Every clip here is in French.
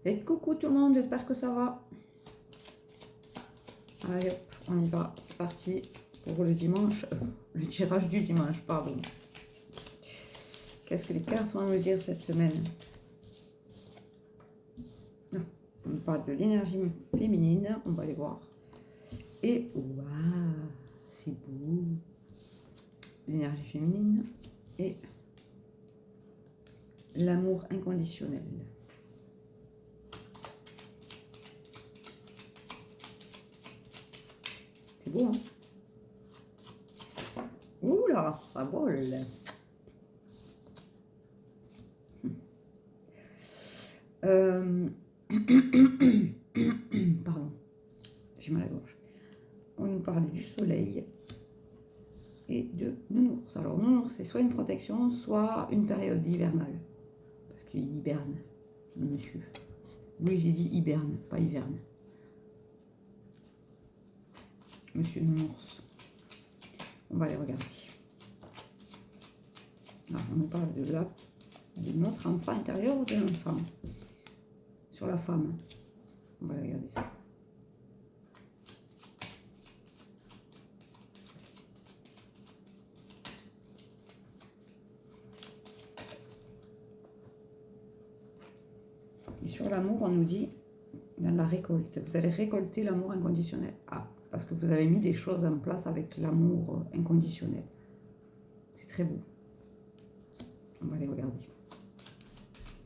Et coucou tout le monde, j'espère que ça va. Allez hop, on y va, c'est parti pour le dimanche, le tirage du dimanche, pardon. Qu'est-ce que les cartes vont nous dire cette semaine? On parle de l'énergie féminine, on va aller voir. Et waouh, c'est beau. L'énergie féminine et l'amour inconditionnel. C'est beau, hein? Ouh là, ça vole. Pardon, j'ai mal à la gorge. On nous parle du soleil et de nounours. Alors nounours, c'est soit une protection, soit une période hivernale. Parce qu'il hiberne, le monsieur. Oui, j'ai dit hiberne, pas hiverne. Monsieur nounours. On va aller regarder. Alors, on nous parle de notre enfant intérieur ou de l'enfant. Sur la femme. On va regarder ça. Et sur l'amour, on nous dit, dans la récolte, vous allez récolter l'amour inconditionnel. Ah, parce que vous avez mis des choses en place avec l'amour inconditionnel. C'est très beau. On va aller regarder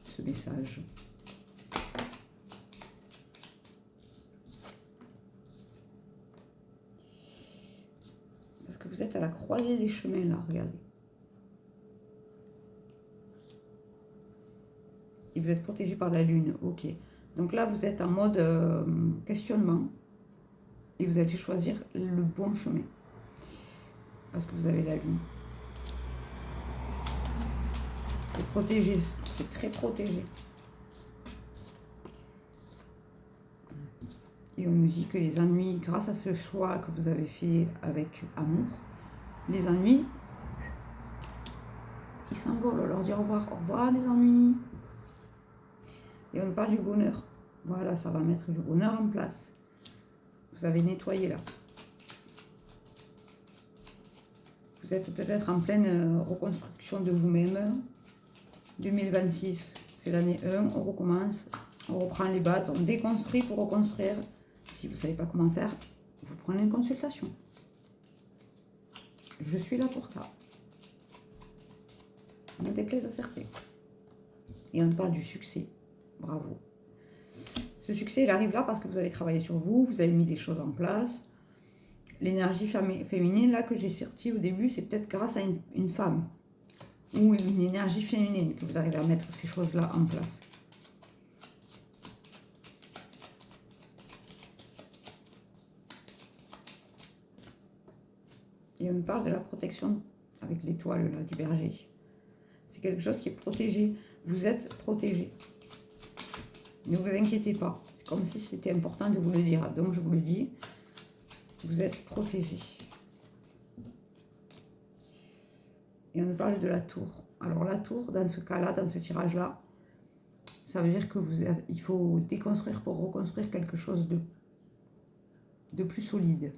ce message. Parce que vous êtes à la croisée des chemins là, regardez. Et vous êtes protégé par la lune, ok. Donc là, vous êtes en mode questionnement. Et vous allez choisir le bon chemin. Parce que vous avez la lune. C'est protégé, c'est très protégé. Et on nous dit que les ennuis, grâce à ce choix que vous avez fait avec amour, les ennuis, qui s'envolent, on leur dit au revoir les ennuis. Et on nous parle du bonheur. Voilà, ça va mettre le bonheur en place. Vous avez nettoyé là. Vous êtes peut-être en pleine reconstruction de vous-même. 2026, c'est l'année 1, on recommence, on reprend les bases, on déconstruit pour reconstruire. Si vous ne savez pas comment faire, vous prenez une consultation. Je suis là pour ça. Ne déplaise à certains. Et on parle du succès. Bravo. Ce succès, il arrive là parce que vous avez travaillé sur vous, vous avez mis des choses en place. L'énergie féminine, là, que j'ai sortie au début, c'est peut-être grâce à une femme. Ou une énergie féminine que vous arrivez à mettre ces choses-là en place. Et on parle de la protection avec l'étoile là du berger. C'est quelque chose qui est protégé. Vous êtes protégé. Ne vous inquiétez pas. C'est comme si c'était important de vous le dire. Donc je vous le dis. Vous êtes protégé. Et on nous parle de la tour. Alors la tour, dans ce cas-là, dans ce tirage-là, ça veut dire que il faut déconstruire pour reconstruire quelque chose de plus solide.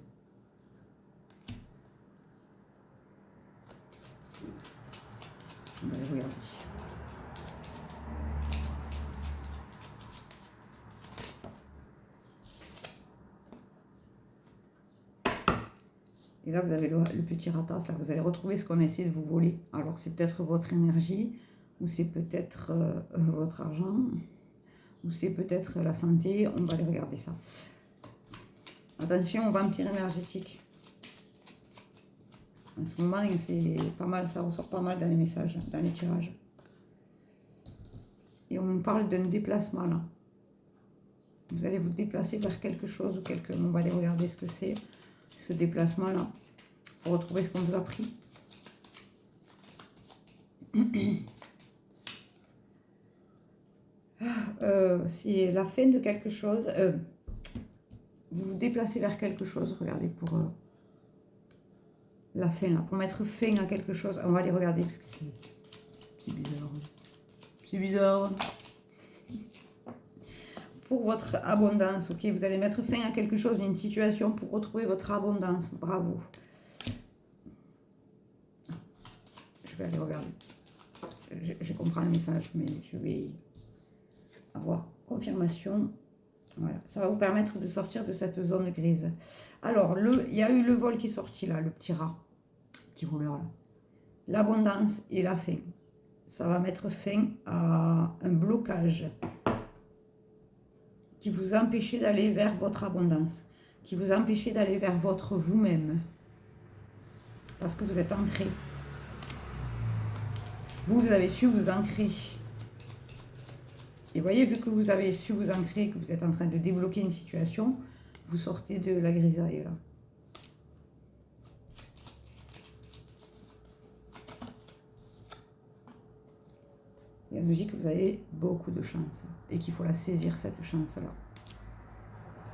On va regarder. Et là, vous avez le petit ratas, là, vous allez retrouver ce qu'on a essayé de vous voler. Alors, c'est peut-être votre énergie, ou c'est peut-être votre argent, ou c'est peut-être la santé. On va aller regarder ça. Attention au vampire énergétique. En ce moment, c'est pas mal, ça ressort pas mal dans les messages, dans les tirages. Et on nous parle d'un déplacement, là. Vous allez vous déplacer vers quelque chose ou quelqu'un. On va aller regarder ce que c'est, ce déplacement-là, pour retrouver ce qu'on vous a pris. C'est la fin de quelque chose. Vous vous déplacez vers quelque chose, regardez, pour la fin, là, pour mettre fin à quelque chose. On va aller regarder, parce que c'est bizarre. C'est bizarre. pour votre abondance, ok? Vous allez mettre fin à quelque chose, une situation pour retrouver votre abondance. Bravo. Je vais aller regarder. Je comprends le message, mais je vais avoir confirmation. Voilà, ça va vous permettre de sortir de cette zone grise. Alors, il y a eu le vol qui est sorti là, le petit rat, petit voleur là. L'abondance et la fin. Ça va mettre fin à un blocage qui vous empêchait d'aller vers votre abondance, qui vous empêchait d'aller vers votre vous-même, parce que vous êtes ancré. Vous avez su vous ancrer. Et voyez, vu que vous avez su vous ancrer, que vous êtes en train de débloquer une situation, vous sortez de la grisaille là. Il nous dit que vous avez beaucoup de chance et qu'il faut la saisir, cette chance-là.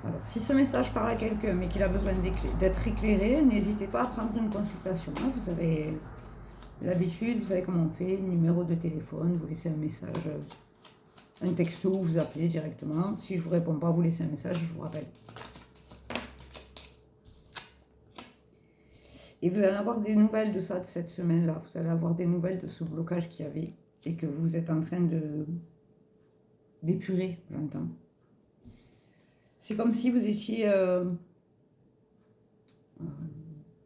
Alors, si ce message parle à quelqu'un, mais qu'il a besoin d'être éclairé, n'hésitez pas à prendre une consultation. Vous avez l'habitude, vous savez comment on fait, numéro de téléphone, vous laissez un message, un texto, vous appelez directement. Si je ne vous réponds pas, vous laissez un message, je vous rappelle. Et vous allez avoir des nouvelles de ça, de cette semaine-là. Vous allez avoir des nouvelles de ce blocage qu'il y avait et que vous êtes en train d'épurer, j'entends. C'est comme si vous étiez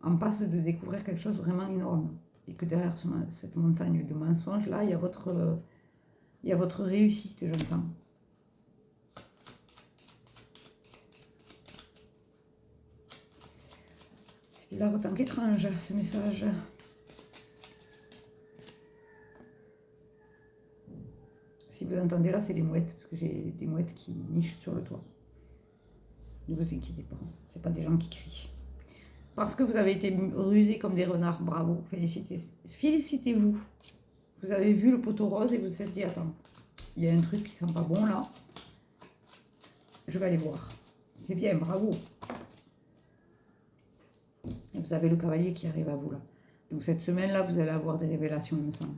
en passe de découvrir quelque chose de vraiment énorme. Et que derrière cette montagne de mensonges, là, il y a votre réussite, j'entends. C'est bizarre, autant qu'étrange, ce message. Si vous entendez là, c'est les mouettes, parce que j'ai des mouettes qui nichent sur le toit. Ne vous inquiétez pas, ce n'est pas des gens qui crient. Parce que vous avez été rusés comme des renards, bravo, félicitez-vous. Vous avez vu le poteau rose et vous vous êtes dit, attends, il y a un truc qui sent pas bon là, je vais aller voir. C'est bien, bravo. Et vous avez le cavalier qui arrive à vous là. Donc cette semaine-là, vous allez avoir des révélations, il me semble.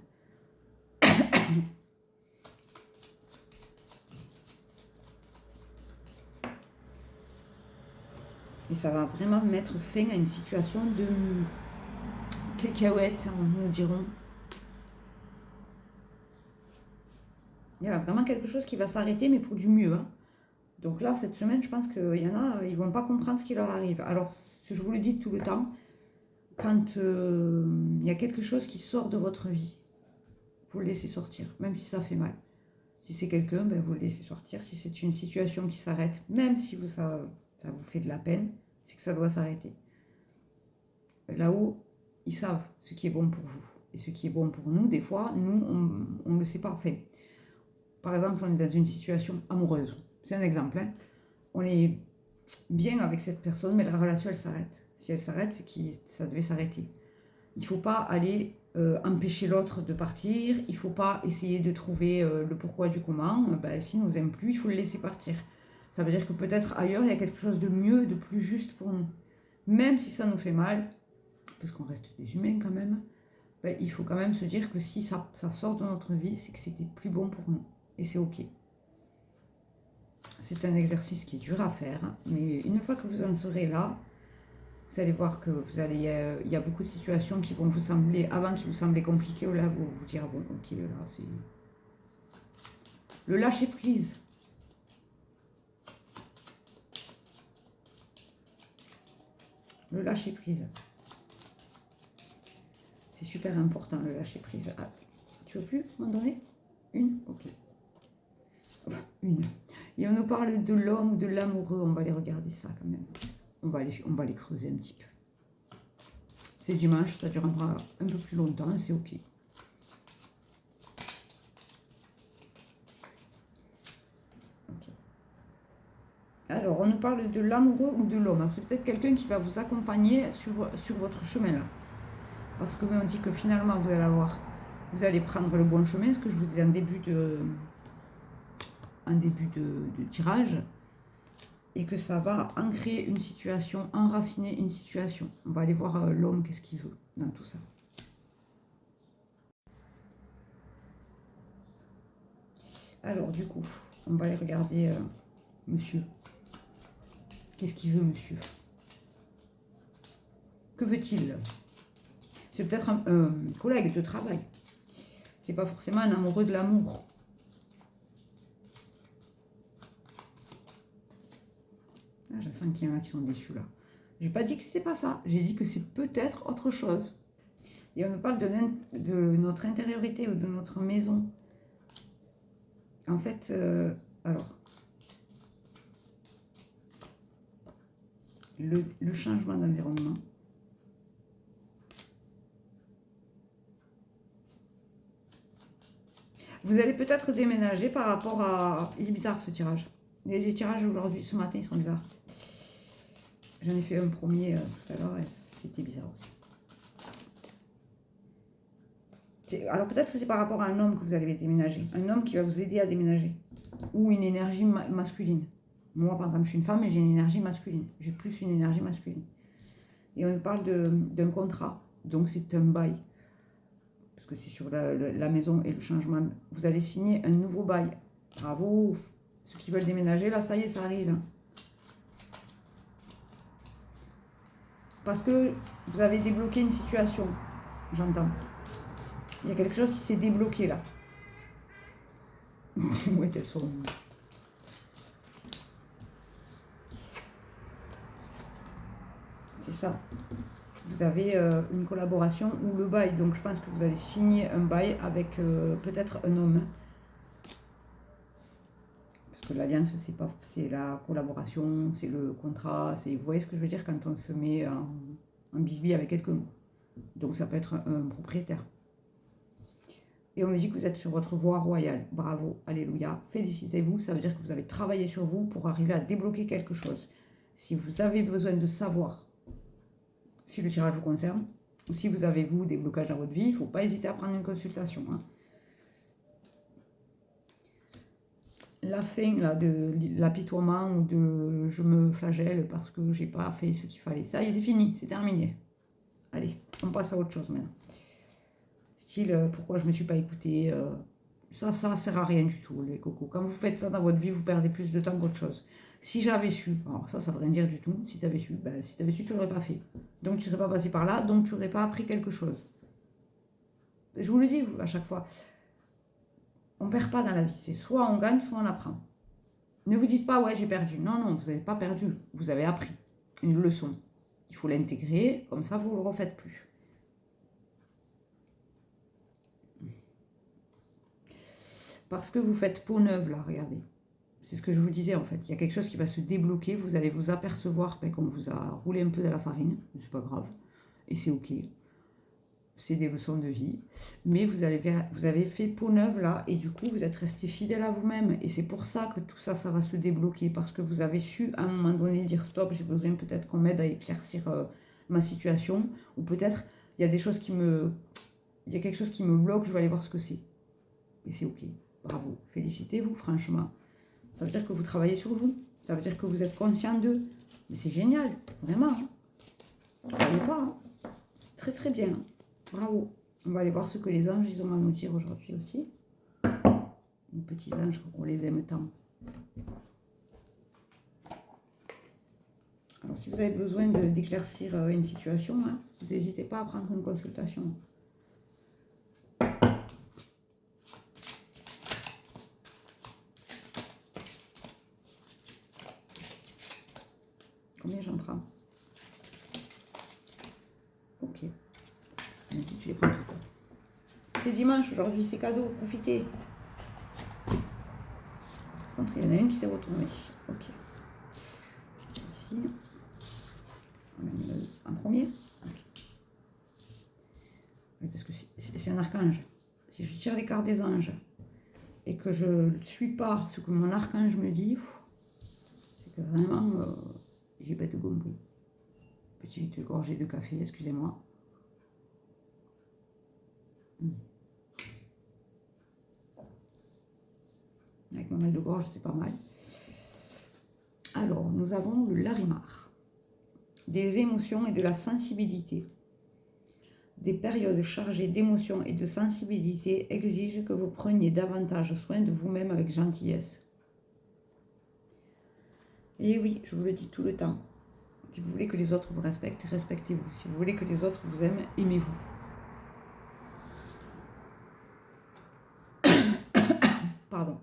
Et ça va vraiment mettre fin à une situation de cacahuète, nous dirons. Il y a vraiment quelque chose qui va s'arrêter, mais pour du mieux. Hein. Donc là, cette semaine, je pense qu'il y en a, ils ne vont pas comprendre ce qui leur arrive. Alors, je vous le dis tout le temps, quand il y a quelque chose qui sort de votre vie, vous le laissez sortir, même si ça fait mal. Si c'est quelqu'un, ben vous le laissez sortir. Si c'est une situation qui s'arrête, même si ça vous fait de la peine, c'est que ça doit s'arrêter. Là-haut, ils savent ce qui est bon pour vous. Et ce qui est bon pour nous, des fois, nous, on ne le sait pas. Enfin, par exemple, on est dans une situation amoureuse. C'est un exemple. Hein. On est bien avec cette personne, mais la relation, elle s'arrête. Si elle s'arrête, c'est que ça devait s'arrêter. Il ne faut pas aller empêcher l'autre de partir. Il ne faut pas essayer de trouver le pourquoi du comment. S'il ne nous aime plus, il faut le laisser partir. Ça veut dire que peut-être ailleurs, il y a quelque chose de mieux, de plus juste pour nous. Même si ça nous fait mal, parce qu'on reste des humains quand même, il faut quand même se dire que si ça sort de notre vie, c'est que c'était plus bon pour nous. Et c'est ok. C'est un exercice qui est dur à faire, mais une fois que vous en serez là, vous allez voir que il y a beaucoup de situations qui vont vous sembler, avant qui vous semblaient compliquées, là vous vous dire, bon ok, là c'est... Le lâcher prise. Le lâcher prise. C'est super important le lâcher prise. Ah, tu veux plus m'en donner une? Ok. Une. Et on nous parle de l'homme ou de l'amoureux. On va aller regarder ça quand même. On va les creuser un petit peu. C'est dimanche, ça durera un peu plus longtemps, c'est ok. Alors, on nous parle de l'amoureux ou de l'homme. C'est peut-être quelqu'un qui va vous accompagner sur votre chemin là. Parce que on dit que finalement, vous allez prendre le bon chemin, ce que je vous disais en début de tirage, et que ça va ancrer une situation, enraciner une situation. On va aller voir l'homme, qu'est-ce qu'il veut dans tout ça. Alors, du coup, on va aller regarder monsieur? Qu'est-ce qu'il veut, monsieur? Que veut-il? C'est peut-être un collègue de travail. C'est pas forcément un amoureux de l'amour. Ah, je sens qu'il y en a qui sont déçus là. J'ai pas dit que c'est pas ça. J'ai dit que c'est peut-être autre chose. Et on me parle de notre intériorité ou de notre maison. En fait, alors, le changement d'environnement. Vous allez peut-être déménager par rapport à... Il est bizarre ce tirage. Les tirages aujourd'hui, ce matin, ils sont bizarres. J'en ai fait un premier tout à l'heure et c'était bizarre aussi. Alors peut-être que c'est par rapport à un homme que vous allez déménager. Un homme qui va vous aider à déménager. Ou une énergie masculine. Moi, par exemple, je suis une femme et j'ai une énergie masculine. J'ai plus une énergie masculine. Et on parle d'un contrat. Donc c'est un bail. Parce que c'est sur la maison et le changement. Vous allez signer un nouveau bail. Bravo. Ceux qui veulent déménager, là, ça y est, ça arrive. Parce que vous avez débloqué une situation. J'entends. Il y a quelque chose qui s'est débloqué, là. Où est-elle son... C'est ça. Vous avez une collaboration ou le bail. Donc, je pense que vous allez signer un bail avec peut-être un homme. Parce que l'alliance, c'est la collaboration, c'est le contrat. Vous voyez ce que je veux dire quand on se met en bisbille avec quelqu'un. Donc, ça peut être un propriétaire. Et on me dit que vous êtes sur votre voie royale. Bravo, alléluia. Félicitez-vous. Ça veut dire que vous avez travaillé sur vous pour arriver à débloquer quelque chose. Si vous avez besoin de savoir si le tirage vous concerne, ou si vous avez, vous, des blocages dans votre vie, il ne faut pas hésiter à prendre une consultation. Hein. La fin là, de l'apitoiement ou de je me flagelle parce que j'ai pas fait ce qu'il fallait. Ça, c'est fini, c'est terminé. Allez, on passe à autre chose maintenant. Style, pourquoi je ne me suis pas écoutée ça sert à rien du tout, les cocos. Quand vous faites ça dans votre vie, vous perdez plus de temps qu'autre chose. Si j'avais su, alors ça veut rien dire du tout, si tu avais su, si tu avais su, tu l'aurais pas fait. Donc tu ne serais pas passé par là, donc tu n'aurais pas appris quelque chose. Je vous le dis à chaque fois, on ne perd pas dans la vie, c'est soit on gagne, soit on apprend. Ne vous dites pas, ouais, j'ai perdu. Non, non, vous n'avez pas perdu, vous avez appris une leçon. Il faut l'intégrer, comme ça vous ne le refaites plus. Parce que vous faites peau neuve là, regardez. C'est ce que je vous disais en fait. Il y a quelque chose qui va se débloquer. Vous allez vous apercevoir qu'on vous a roulé un peu dans la farine. C'est pas grave. Et c'est ok. C'est des leçons de vie. Mais vous avez fait peau neuve là. Et du coup, vous êtes resté fidèle à vous-même. Et c'est pour ça que tout ça, ça va se débloquer. Parce que vous avez su à un moment donné dire stop. J'ai besoin peut-être qu'on m'aide à éclaircir ma situation. Ou peut-être il y a des choses qui me... Il y a quelque chose qui me bloque. Je vais aller voir ce que c'est. Et c'est ok. Bravo. Félicitez-vous franchement. Ça veut dire que vous travaillez sur vous. Ça veut dire que vous êtes conscient d'eux. Mais c'est génial, vraiment. Ne croyez pas. Hein. C'est très très bien. Bravo. On va aller voir ce que les anges ils ont à nous dire aujourd'hui aussi. Les petits anges, on les aime tant. Alors si vous avez besoin d'éclaircir une situation, hein, vous n'hésitez pas à prendre une consultation. Combien j'en prends? Ok. Tu les prends toutes. C'est dimanche aujourd'hui, c'est cadeau, profitez. Par contre, il y en a une qui s'est retournée. Ok. Ici. On a mis un premier. Okay. Oui, parce que c'est un archange. Si je tire les cartes des anges et que je ne suis pas ce que mon archange me dit, c'est que vraiment, j'ai bête compris. Petite gorgée de café, excusez-moi. Avec mon mal de gorge, c'est pas mal. Alors, nous avons le Larimar. Des émotions et de la sensibilité. Des périodes chargées d'émotions et de sensibilité exigent que vous preniez davantage soin de vous-même avec gentillesse. Et oui, je vous le dis tout le temps. Si vous voulez que les autres vous respectent, respectez-vous. Si vous voulez que les autres vous aiment, aimez-vous. Pardon.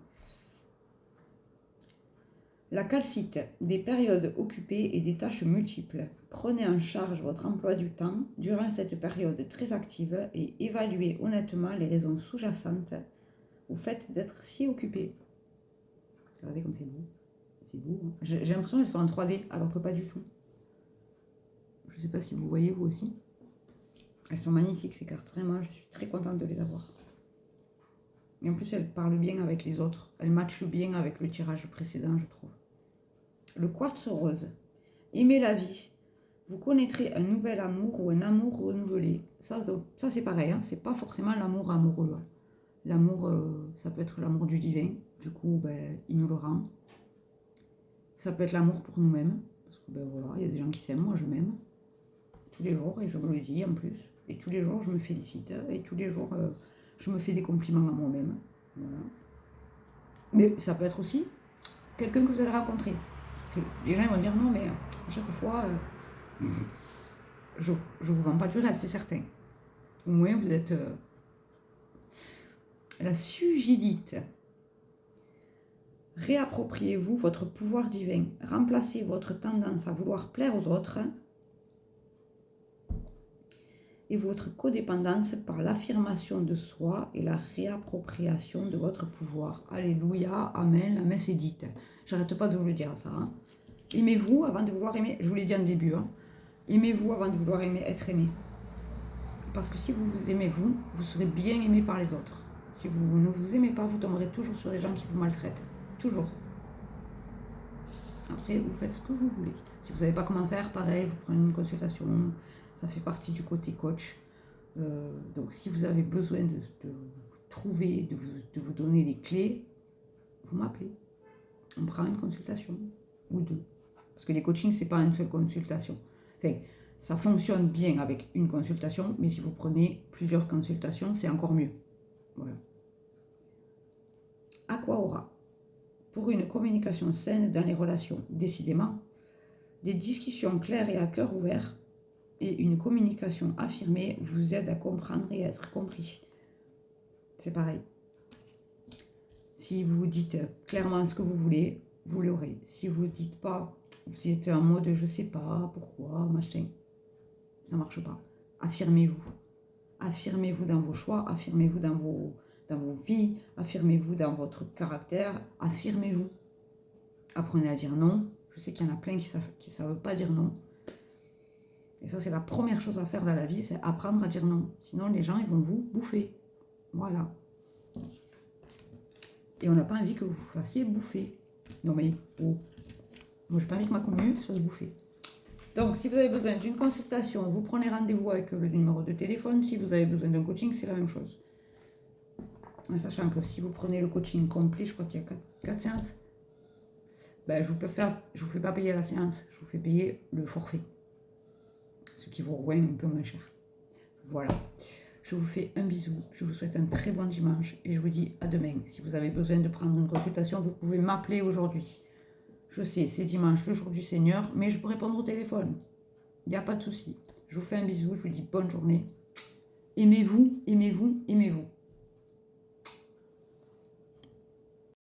La calcite, des périodes occupées et des tâches multiples. Prenez en charge votre emploi du temps durant cette période très active et évaluez honnêtement les raisons sous-jacentes au fait d'être si occupé. Regardez comme c'est beau. C'est beau. Hein. J'ai l'impression qu'elles sont en 3D, alors que pas du tout. Je ne sais pas si vous voyez vous aussi. Elles sont magnifiques ces cartes. Vraiment, je suis très contente de les avoir. Et en plus, elles parlent bien avec les autres. Elles matchent bien avec le tirage précédent, je trouve. Le quartz rose. Aimez la vie. Vous connaîtrez un nouvel amour ou un amour renouvelé. Ça c'est pareil. Hein. C'est pas forcément l'amour amoureux. Hein. L'amour, ça peut être l'amour du divin. Du coup, ben, il nous le rend. Ça peut être l'amour pour nous-mêmes. Parce que, ben voilà, il y a des gens qui s'aiment. Moi, je m'aime. Tous les jours, et je me le dis en plus. Et tous les jours, je me félicite. Et tous les jours, je me fais des compliments à moi-même. Voilà. Mais ça peut être aussi quelqu'un que vous allez rencontrer. Parce que les gens vont dire non, mais à chaque fois, je ne vous vends pas du rêve, c'est certain. Au moins, vous êtes la sugilite. Réappropriez-vous votre pouvoir divin. Remplacez votre tendance à vouloir plaire aux autres et votre codépendance par l'affirmation de soi et la réappropriation de votre pouvoir. Alléluia, amen, la messe est dite. J'arrête pas de vous le dire ça. Hein. Aimez-vous avant de vouloir aimer. Je vous l'ai dit en début. Hein. Aimez-vous avant de vouloir aimer, être aimé. Parce que si vous vous aimez vous, vous serez bien aimé par les autres. Si vous ne vous aimez pas, vous tomberez toujours sur des gens qui vous maltraitent. Toujours. Après, vous faites ce que vous voulez. Si vous ne savez pas comment faire, pareil, vous prenez une consultation. Ça fait partie du côté coach. Donc, si vous avez besoin de trouver, de vous donner les clés, vous m'appelez. On prend une consultation ou deux. Parce que les coachings, ce n'est pas une seule consultation. Enfin, ça fonctionne bien avec une consultation, mais si vous prenez plusieurs consultations, c'est encore mieux. Voilà. Aqua Aura. Pour une communication saine dans les relations, décidément, des discussions claires et à cœur ouvert et une communication affirmée vous aident à comprendre et à être compris. C'est pareil. Si vous dites clairement ce que vous voulez, vous l'aurez. Si vous ne dites pas, vous êtes en mode je sais pas, pourquoi, machin, ça ne marche pas. Affirmez-vous. Affirmez-vous dans vos choix, affirmez-vous dans vos vies, affirmez-vous dans votre caractère, affirmez-vous. Apprenez à dire non. Je sais qu'il y en a plein qui ne savent pas dire non. Et ça, c'est la première chose à faire dans la vie, c'est apprendre à dire non. Sinon, les gens, ils vont vous bouffer. Voilà. Et on n'a pas envie que vous vous fassiez bouffer. Non mais, oh. Moi, j'ai pas envie que ma commune se fasse bouffer. Donc, si vous avez besoin d'une consultation, vous prenez rendez-vous avec le numéro de téléphone. Si vous avez besoin d'un coaching, c'est la même chose. En sachant que si vous prenez le coaching complet, je crois qu'il y a 4 séances, ben, je vous fais pas payer la séance, je vous fais payer le forfait. Ce qui vous revient un peu moins cher. Voilà. Je vous fais un bisou, je vous souhaite un très bon dimanche et je vous dis à demain. Si vous avez besoin de prendre une consultation, vous pouvez m'appeler aujourd'hui. Je sais, c'est dimanche, le jour du Seigneur, mais je peux répondre au téléphone. Il n'y a pas de souci. Je vous fais un bisou, je vous dis bonne journée. Aimez-vous, aimez-vous, aimez-vous.